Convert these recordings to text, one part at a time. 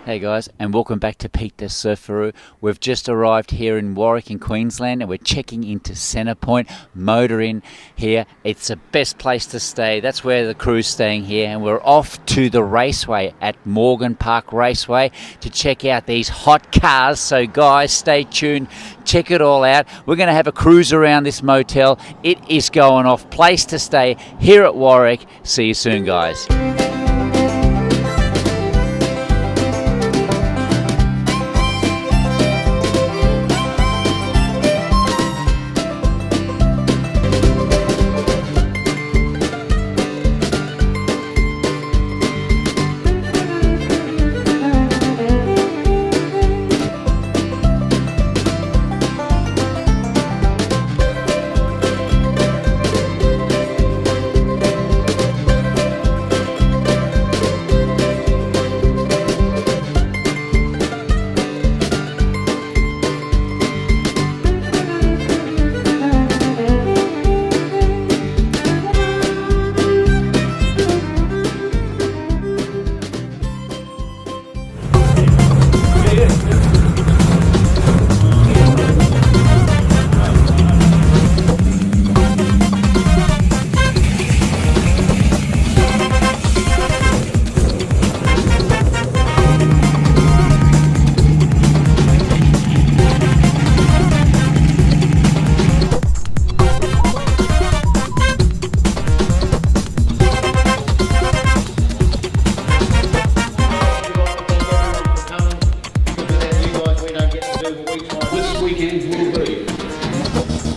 Hey guys, and welcome back to Pete the Surfaroo. We've just arrived here in Warwick in Queensland and we're checking into Centre Point, Motor Inn here. It's the best place to stay. That's where the crew's staying here, and we're off to the raceway at Morgan Park Raceway to check out these hot cars. So guys, stay tuned, check it all out. We're going to have a cruise around this motel. It is going off. Place to stay here at Warwick. See you soon, guys.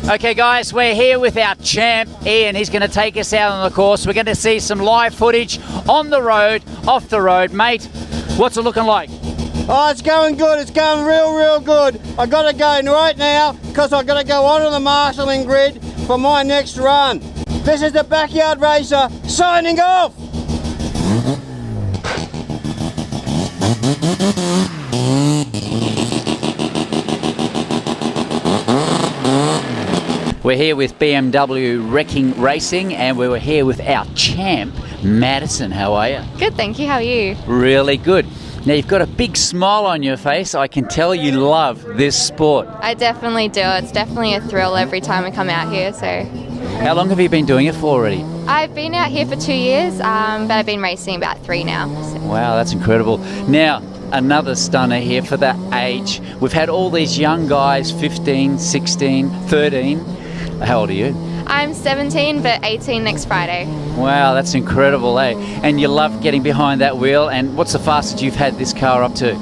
Okay guys, we're here with our champ Ian. He's going to take us out on the course. We're going to see some live footage on the road, off the road. Mate, what's it looking like? Oh, it's going good. It's going real good. I got to go right now because I got to go onto the marshalling grid for my next run. This is the Backyard Racer signing off. We're here with BMW Wrecking Racing, and we were here with our champ, Madison. How are you? Good, thank you. How are you? Really good. Now, you've got a big smile on your face. I can tell you love this sport. I definitely do. It's definitely a thrill every time I come out here. So, how long have you been doing it for already? I've been out here for 2 years, but I've been racing about 3 now. So. Wow, that's incredible. Now, another stunner here for that age. We've had all these young guys, 15, 16, 13. How old are you? I'm 17, but 18 next Friday. Wow, that's incredible, eh? And you love getting behind that wheel. And what's the fastest you've had this car up to?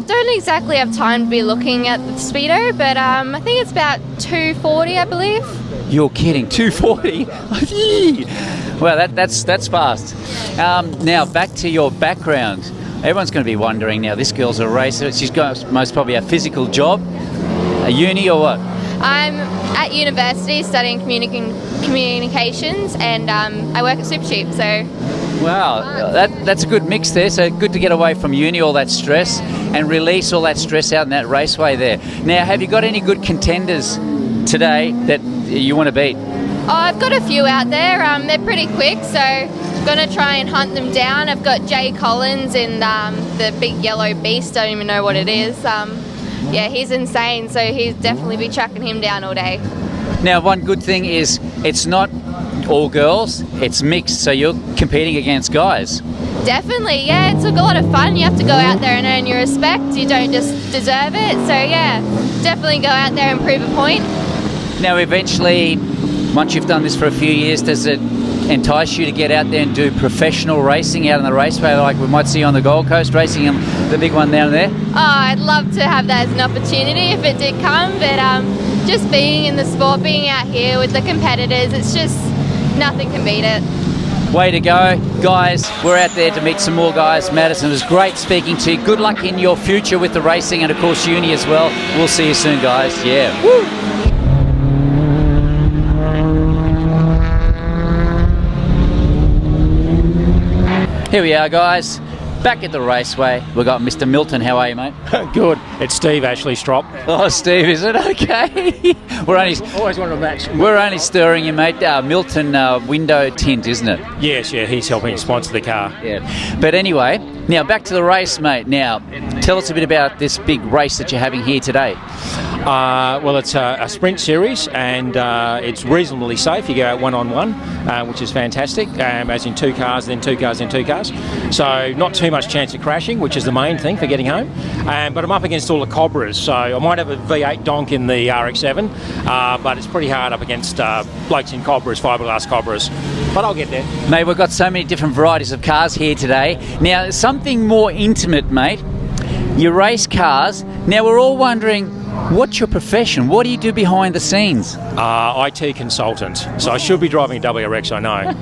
Don't exactly have time to be looking at the speedo, but I think it's about 240, I believe. You're kidding, 240? Well, that's fast. Now, back to your background. Everyone's going to be wondering now, this girl's a racer. She's got most probably a physical job, a uni or what? I'm at university studying communications, and I work at Supercheap, so... Wow, that's a good mix there. So good to get away from uni, all that stress, and release all that stress out in that raceway there. Now, have you got any good contenders today that you want to beat? Oh, I've got a few out there. They're pretty quick, so I'm going to try and hunt them down. I've got Jay Collins in the big yellow beast. I don't even know what it is. Yeah, he's insane, so he'll definitely be tracking him down all day. Now, one good thing is it's not all girls, it's mixed, so you're competing against guys. Definitely, yeah, it's a lot of fun. You have to go out there and earn your respect. You don't just deserve it, so yeah, definitely go out there and prove a point. Now, eventually, once you've done this for a few years, does it entice you to get out there and do professional racing out on the raceway like we might see on the Gold Coast, racing the big one down there? Oh, I'd love to have that as an opportunity if it did come, but just being in the sport, being out here with the competitors, it's just nothing can beat it. Way to go, guys. We're out there to meet some more guys. Madison, it was great speaking to you. Good luck in your future with the racing and, of course, uni as well. We'll see you soon, guys. Yeah. Woo! Here we are, guys. Back at the raceway. We've got Mr. Milton. How are you, mate? Good. It's Steve Ashley Strop. Oh, Steve, is it? Okay. Always wanted to match. We're only stirring you, mate. Milton window tint, isn't it? Yes, yeah, he's helping sponsor the car. Yeah. But anyway, Now, back to the race, mate. Now, tell us a bit about this big race that you're having here today. Well, it's a sprint series, and it's reasonably safe. You go out one-on-one, which is fantastic, as in 2 cars, then 2 cars, then 2 cars. So not too much chance of crashing, which is the main thing for getting home. But I'm up against all the Cobras, so I might have a V8 donk in the RX-7, but it's pretty hard up against blokes in Cobras, fiberglass Cobras. But I'll get there. Mate, we've got so many different varieties of cars here today. Now, something more intimate, mate. You race cars. Now, we're all wondering, what's your profession? What do you do behind the scenes? IT consultant. So I should be driving a WRX, I know.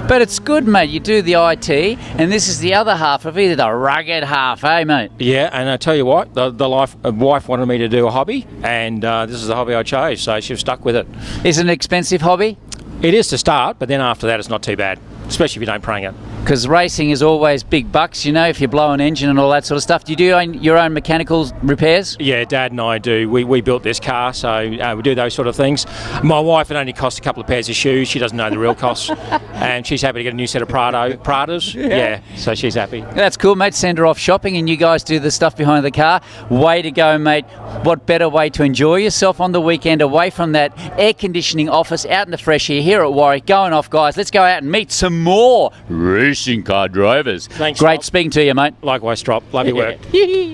But it's good, mate. You do the IT, and this is the other half of it, the rugged half, eh, mate? Yeah, and I tell you what, the wife wanted me to do a hobby, and this is the hobby I chose, so she's stuck with it. Is it an expensive hobby? It is to start, but then after that it's not too bad, especially if you don't prang it. Because racing is always big bucks, you know, if you blow an engine and all that sort of stuff. Do you do your own mechanical repairs? Yeah, Dad and I do. We built this car, so we do those sort of things. My wife, it only costs a couple of pairs of shoes. She doesn't know the real costs. And she's happy to get a new set of Pradas. Yeah, so she's happy. That's cool, mate. Send her off shopping and you guys do the stuff behind the car. Way to go, mate. What better way to enjoy yourself on the weekend away from that air conditioning office out in the fresh air here at Warwick. Going off, guys. Let's go out and meet some more racing car drivers. Thanks, Great Strop. speaking to you, mate. Likewise, Strop. Love your work.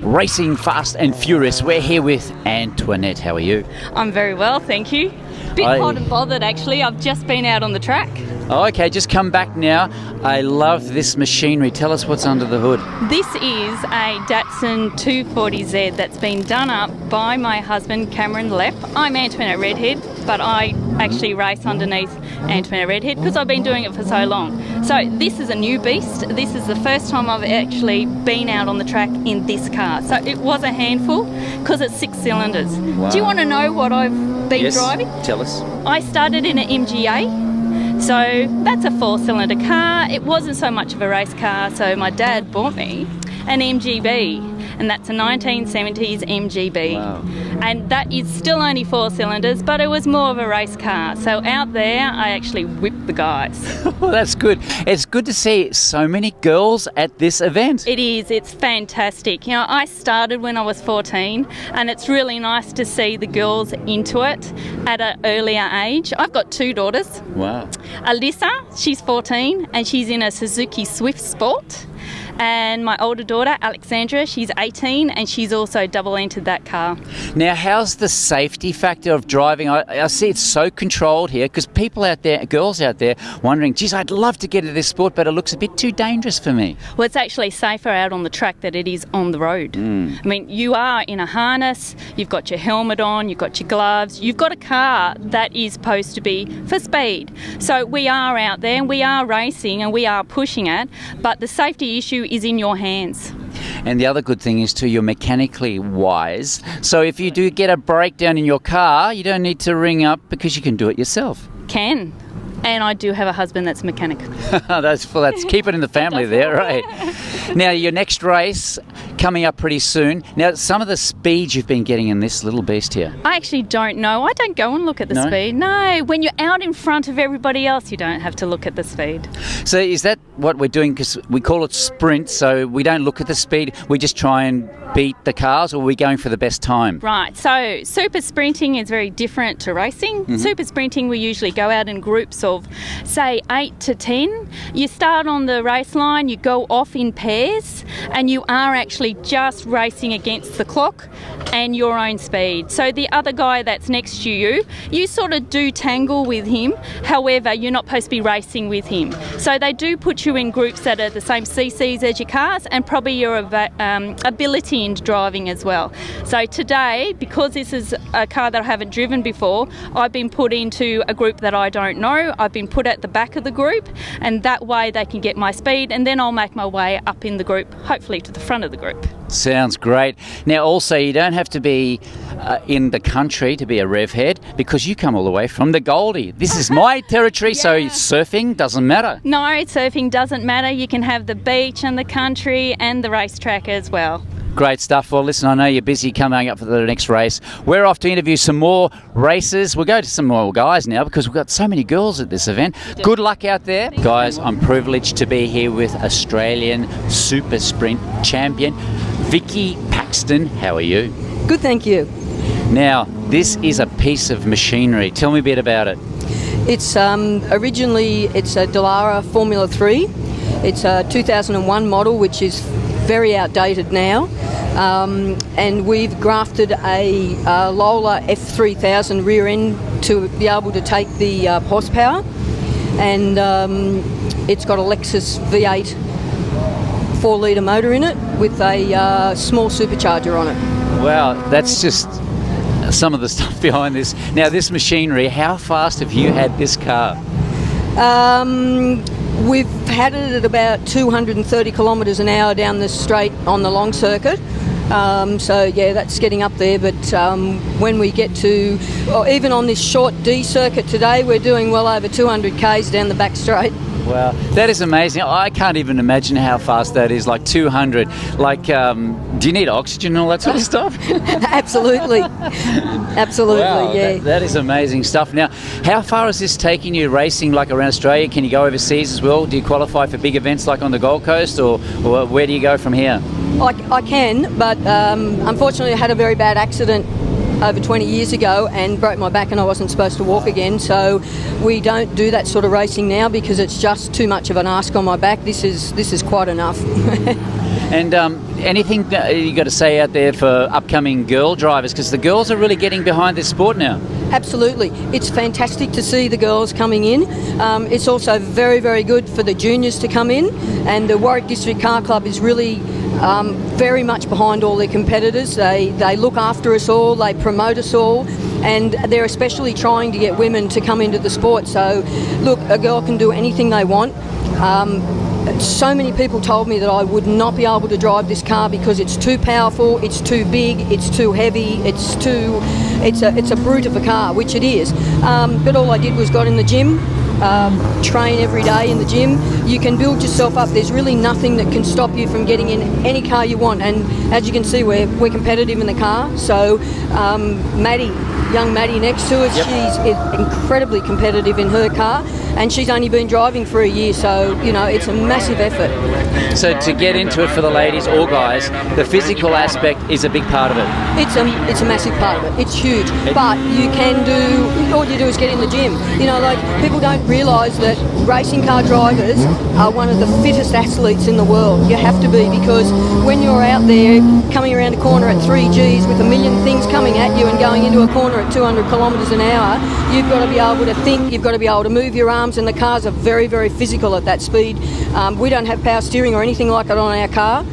Racing Fast and Furious. We're here with Antoinette. How are you? I'm very well, thank you. Bit hot and bothered, actually. I've just been out on the track. Oh, okay, just come back now. I love this machinery. Tell us what's under the hood. This is a Datsun 240Z that's been done up by my husband, Cameron Lepp. I'm Antoinette Redhead, but I actually race underneath Antoinette Redhead because I've been doing it for so long. So this is a new beast. This is the first time I've actually been out on the track in this car. So it was a handful because it's 6 cylinders. Wow. Do you want to know what I've been driving? Tell us. I started in an MGA. So that's a 4-cylinder car. It wasn't so much of a race car, so my dad bought me an MGB, and that's a 1970s MGB. Wow. And that is still only 4 cylinders, but it was more of a race car. So out there, I actually whipped the guys. Well, that's good. It's good to see so many girls at this event. It is. It's fantastic. You know, I started when I was 14, and it's really nice to see the girls into it at an earlier age. I've got 2 daughters. Wow. Alyssa, she's 14, and she's in a Suzuki Swift Sport. And my older daughter, Alexandra, she's 18, and she's also double entered that car. Now, how's the safety factor of driving? I see it's so controlled here because people out there, girls out there, wondering, geez, I'd love to get into this sport, but it looks a bit too dangerous for me. Well, it's actually safer out on the track than it is on the road. I mean, you are in a harness, you've got your helmet on, you've got your gloves, you've got a car that is supposed to be for speed. So we are out there and we are racing and we are pushing it, but the safety issue is in your hands. And the other good thing is too, you're mechanically wise. So if you do get a breakdown in your car, you don't need to ring up because you can do it yourself. Can. And I do have a husband that's a mechanic. That's keep it in the family there, right? Now, your next race coming up pretty soon. Now, some of the speeds you've been getting in this little beast here. I actually don't know. I don't go and look at the speed. No, when you're out in front of everybody else, you don't have to look at the speed. So is that what we're doing? Because we call it sprint, so we don't look at the speed. We just try and beat the cars, or are we going for the best time? Right, so super sprinting is very different to racing. Mm-hmm. Super sprinting, we usually go out in groups of, say, 8 to 10. You start on the race line, you go off in pairs, and you are actually just racing against the clock and your own speed. So the other guy that's next to you, you sort of do tangle with him. However, you're not supposed to be racing with him. So they do put you in groups that are the same CCs as your cars and probably your ability into driving as well. So today, because this is a car that I haven't driven before, I've been put into a group that I don't know. I've been put at the back of the group, and that way they can get my speed, and then I'll make my way up in the group, hopefully to the front of the group. Sounds great. Now, also, you don't have to be in the country to be a rev head because you come all the way from the Goldie. This is my territory, so surfing doesn't matter. No, surfing doesn't matter. You can have the beach and the country and the racetrack as well. Great stuff. Well, listen, I know you're busy coming up for the next race. We're off to interview some more racers. We'll go to some more guys now because we've got so many girls at this event. Good luck out there. Guys, I'm privileged to be here with Australian Super Sprint champion, Vicky Paxton. How are you? Good, thank you. Now, this is a piece of machinery. Tell me a bit about it. It's originally it's a Dallara Formula 3. It's a 2001 model, which is very outdated now. And we've grafted a Lola F3000 rear end to be able to take the horsepower. And it's got a Lexus V8 4-litre motor in it with a small supercharger on it. Wow, that's just some of the stuff behind this. Now, this machinery, how fast have you had this car? We've had it at about 230 kilometres an hour down the straight on the long circuit. So yeah, that's getting up there, but when we get to, or even on this short D circuit today, we're doing well over 200 k's down the back straight. Wow, that is amazing. I can't even imagine how fast that is, like 200. Like, do you need oxygen and all that sort of stuff? Absolutely. Absolutely, Wow, yeah. that is amazing stuff. Now, how far is this taking you racing, like around Australia? Can you go overseas as well? Do you qualify for big events like on the Gold Coast, or where do you go from here? I can, but unfortunately I had a very bad accident over 20 years ago and broke my back and I wasn't supposed to walk again, so we don't do that sort of racing now because it's just too much of an ask on my back. This is quite enough. And anything you got to say out there for upcoming girl drivers, because the girls are really getting behind this sport now? Absolutely. It's fantastic to see the girls coming in. It's also very, very good for the juniors to come in, and the Warwick District Car Club is really very much behind all their competitors. They look after us all, they promote us all, and they're especially trying to get women to come into the sport. So look, a girl can do anything they want. So many people told me that I would not be able to drive this car because it's too powerful, it's too big, it's too heavy, it's a brute of a car, which it is. But all I did was got in the gym, train every day in the gym. You can build yourself up. There's really nothing that can stop you from getting in any car you want. And as you can see, we're competitive in the car. So young Maddie next to us, she's incredibly competitive in her car, and she's only been driving for a year, so you know it's a massive effort. So to get into it for the ladies or guys, the physical aspect is a big part of it. It's a massive part of it. It's huge, but you can do, all you do is get in the gym. You know, like people don't realise that racing car drivers are one of the fittest athletes in the world. You have to be, because when you're out there coming around a corner at 3 Gs with a million things coming at you and going into a corner at 200 kilometres an hour, you've got to be able to think, you've got to be able to move your arms, and the cars are very, very physical at that speed. We don't have power steering or anything like that on our car,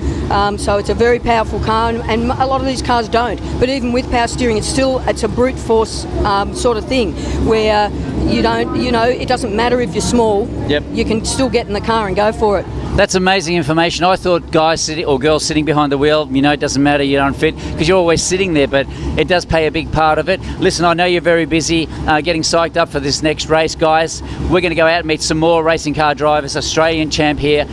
so it's a very powerful car, and a lot of these cars don't. But even with power steering, it's a brute force sort of thing where it doesn't matter if you're small. Yep. You can still get in the car and go for it. That's amazing information. I thought guys or girls sitting behind the wheel, it doesn't matter, you're unfit, because you're always sitting there, but it does play a big part of it. Listen, I know you're very busy getting psyched up for this next race, guys. We're going to go out and meet some more racing car drivers. Australian champ here.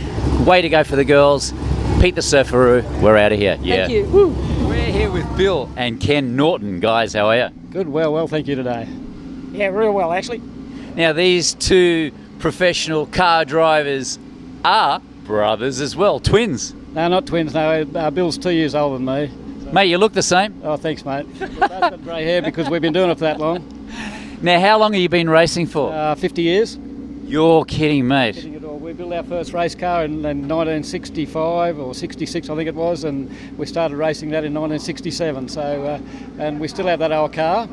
Way to go for the girls. Pete the Surfaroo, we're out of here. Yeah. Thank you. Woo. We're here with Bill and Ken Norton. Guys, how are you? Good, well, thank you today. Yeah, real well, actually. Now, these two professional car drivers are brothers as well, twins. No, not twins, no. Bill's 2 years older than me. Mate, you look the same. Oh, thanks, mate. We've both got grey hair because we've been doing it for that long. Now, how long have you been racing for? 50 years. You're kidding, mate. We built our first race car in 1965 or 66, I think it was, and we started racing that in 1967. So, and we still have that old car,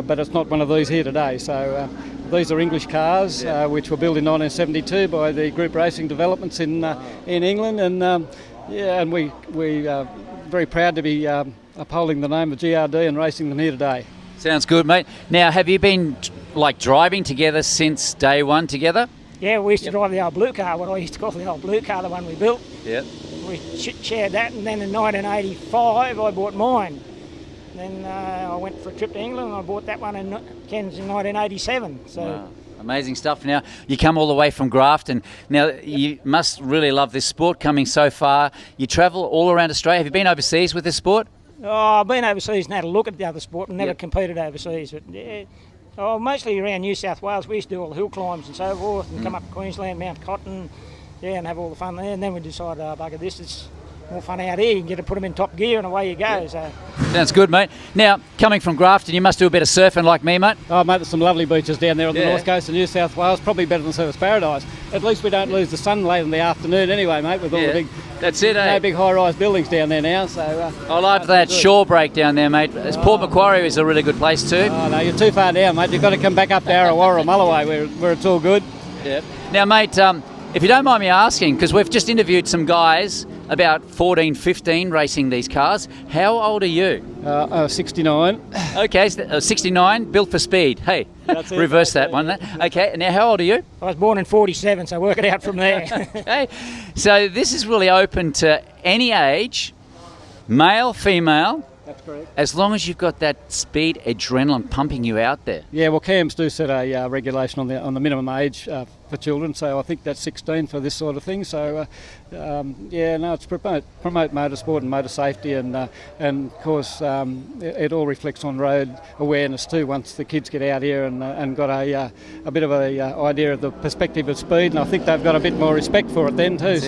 but it's not one of these here today. So these are English cars, which were built in 1972 by the Group Racing Developments in England, and we are very proud to be upholding the name of GRD and racing them here today. Sounds good, mate. Now, have you been driving together since day one together? Yeah, we used to drive the old blue car, what I used to call the old blue car, the one we built. Yep. We shared that, and then in 1985 I bought mine. Then I went for a trip to England and I bought that one in Ken's in 1987. So wow. Amazing stuff. Now, you come all the way from Grafton. Now, you must really love this sport coming so far. You travel all around Australia. Have you been overseas with this sport? Oh, I've been overseas and had a look at the other sport and never competed overseas. But yeah, mostly around New South Wales. We used to do all the hill climbs and so forth and come up to Queensland, Mount Cotton, and have all the fun there. And then we decided, bugger this, it's more fun out here. You can get to put them in top gear and away you go. So Sounds good, mate. Now, coming from Grafton, you must do a bit of surfing like me, mate. Oh, mate, there's some lovely beaches down there on the north coast of New South Wales. Probably better than Surfers Paradise. At least we don't lose the sun late in the afternoon anyway, mate, with all the big... That's it, no big high-rise buildings down there now. So I like that shore break down there, mate. Port Macquarie is a really good place too. Oh, no, you're too far down, mate. You've got to come back up to Arrawarra or Mulloway where it's all good. Yeah. Now, mate, if you don't mind me asking, because we've just interviewed some guys about 14, 15 racing these cars. How old are you? 69. Okay, 69, built for speed. Hey, That's it, reverse that one. Okay, now how old are you? I was born in 47, so work it out from there. Okay, so this is really open to any age, male, female. That's correct. As long as you've got that speed adrenaline pumping you out there. Yeah, well, CAMS do set a regulation on the minimum age for children, so I think that's 16 for this sort of thing. So, it's promote motorsport and motor safety, and of course it all reflects on road awareness too. Once the kids get out here and got a bit of a idea of the perspective of speed, and I think they've got a bit more respect for it then too.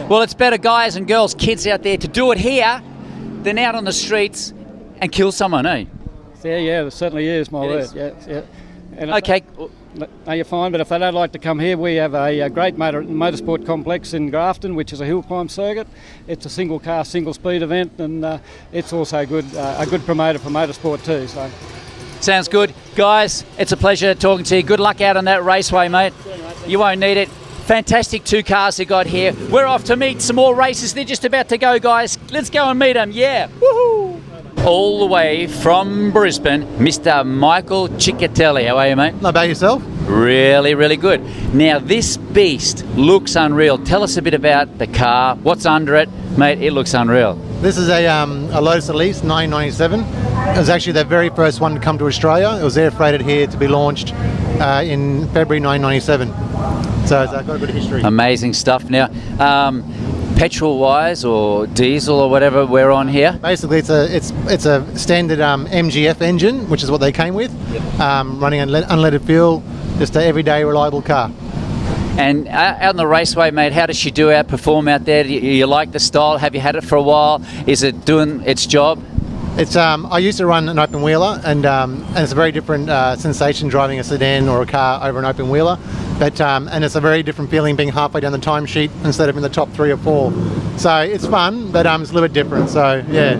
Well, it's better, guys and girls, kids out there, to do it here than out on the streets and kill someone, eh? Yeah, it certainly is, my word. Yeah. And okay. No, you're fine, but if they don't like to come here, we have a great motorsport complex in Grafton, which is a hill climb circuit. It's a single car, single speed event, and it's also a good promoter for motorsport too. So. Sounds good. Guys, it's a pleasure talking to you. Good luck out on that raceway, mate. You won't need it. Fantastic 2 cars they got here. We're off to meet some more races. They're just about to go, guys. Let's go and meet them. Yeah. Woohoo! All the way from Brisbane, Mr. Michael Ciccatelli. How are you, mate? Not bad, yourself? Really, really good. Now, this beast looks unreal. Tell us a bit about the car. What's under it? Mate, it looks unreal. This is a Lotus Elise 997. It was actually the very first one to come to Australia. It was air freighted here to be launched in February 1997. So it's got a bit of history. Amazing stuff. Now, petrol-wise or diesel or whatever we're on here? Basically, it's a standard MGF engine, which is what they came with, running unleaded fuel, just an everyday reliable car. And out on the raceway, mate, how does she perform out there? Do you like the style? Have you had it for a while? Is it doing its job? It's I used to run an open wheeler, and it's a very different sensation driving a sedan or a car over an open wheeler. But and it's a very different feeling being halfway down the timesheet instead of in the top 3 or 4. So it's fun, but it's a little bit different. So yeah.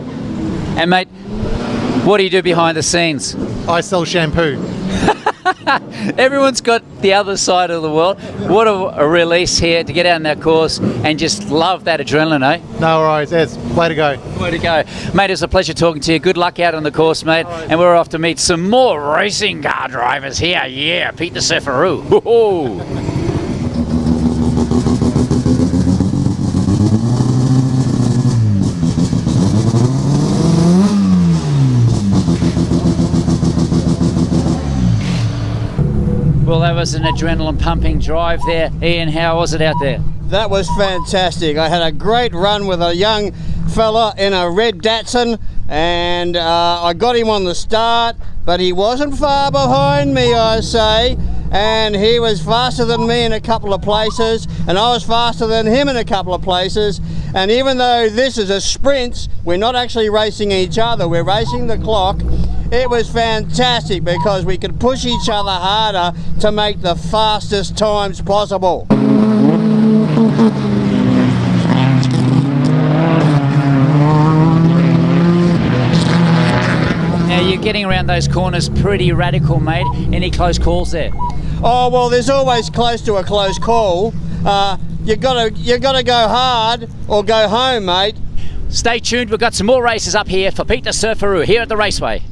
And mate, what do you do behind the scenes? I sell shampoo. Everyone's got the other side of the world. What a release here to get out on that course and just love that adrenaline, eh? No worries, it's way to go. Way to go. Mate, it's a pleasure talking to you. Good luck out on the course, mate. Right. And we're off to meet some more racing car drivers here. Yeah, Peter Surfaroo. Well, that was an adrenaline pumping drive there. Ian, how was it out there? That was fantastic. I had a great run with a young fella in a red Datsun, and I got him on the start, but he wasn't far behind me, I say, and he was faster than me in a couple of places, and I was faster than him in a couple of places. And even though this is a sprint, we're not actually racing each other, we're racing the clock. It was fantastic because we could push each other harder to make the fastest times possible. Now you're getting around those corners pretty radical, mate. Any close calls there? Oh well, there's always close to a close call. You gotta go hard or go home, mate. Stay tuned. We've got some more races up here for Peter Surfaroo here at the Raceway.